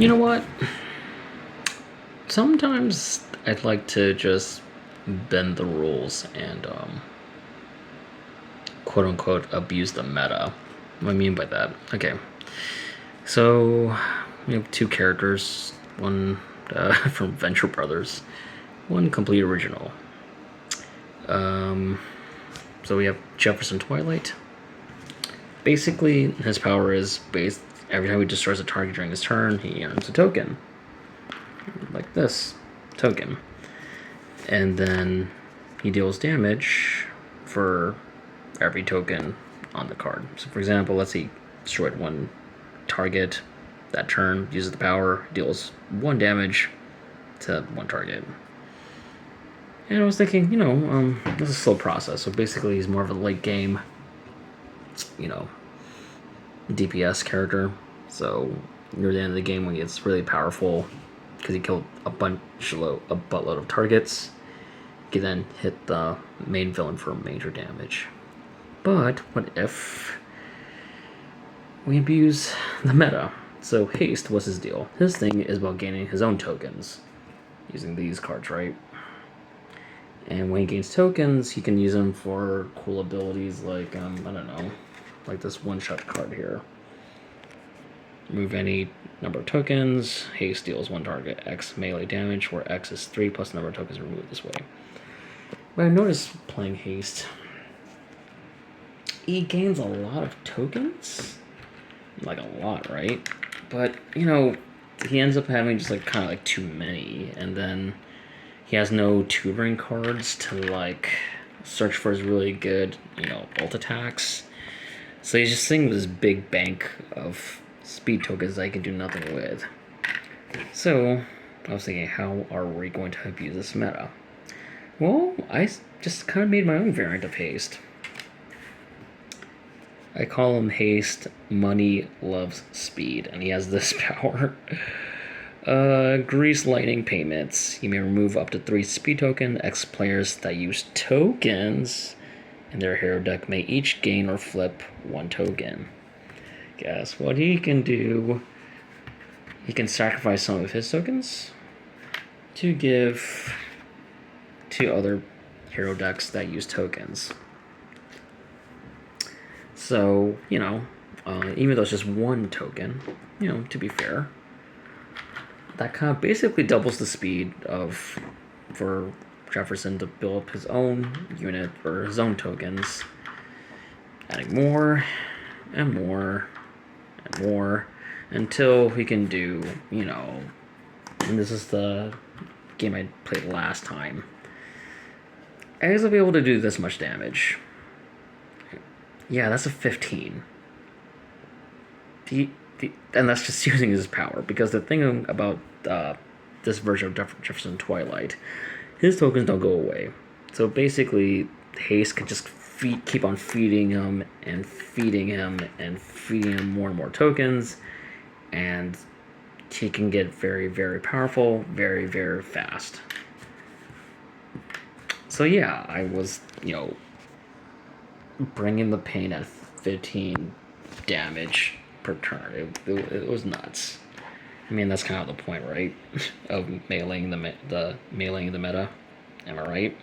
You know what? Sometimes I'd like to just bend the rules and quote unquote abuse the meta. What do I mean by that? Okay. So we have two characters, one from Venture Brothers, one complete original. So we have Jefferson Twilight. Basically, his power is based every time he destroys a target during his turn, he earns a token. Like this token. And then he deals damage for every token on the card. So for example, let's say he destroyed one target that turn, uses the power, deals 1 damage to one target. And I was thinking, this is a slow process. So basically, he's more of a late game, DPS character. So near the end of the game, when he gets really powerful, because he killed a buttload of targets, he can then hit the main villain for major damage. But what if we abuse the meta? So haste was his deal. His thing is about gaining his own tokens using these cards, right? And when he gains tokens, he can use them for cool abilities like, I don't know, like this one-shot card here. Move any number of tokens. Haste deals 1 target X melee damage, where X is 3 plus number of tokens removed this way. But I noticed playing haste, he gains a lot of tokens. Like a lot, right? But, he ends up having just kind of too many, and then he has no tutoring cards to search for his really good, ult attacks. So he's just sitting with this big bank of speed tokens that he can do nothing with. So I was thinking, how are we going to abuse this meta? Well, I just kind of made my own variant of haste. I call him Haste Money Loves Speed, and he has this power. Grease Lightning Payments. You may remove up to 3 speed token. X players that use tokens in their hero deck may each gain or flip 1 token. Guess what he can do? He can sacrifice some of his tokens to give to other hero decks that use tokens. So, even though it's just 1 token, to be fair, that kind of basically doubles the speed for Jefferson to build up his own unit or his own tokens, adding more and more and more until he can do, and this is the game I played last time, I guess I'll be able to do this much damage. Yeah, that's a 15. And that's just using his power, because the thing about this version of Jefferson Twilight, his tokens don't go away. So basically, haste can just keep on feeding him and feeding him and feeding him more and more tokens, and he can get very, very powerful, very, very fast. So yeah, I was, bringing the pain at 15 damage per turn. It was nuts. I mean, that's kind of the point, right? Of meleeing the meta. Am I right?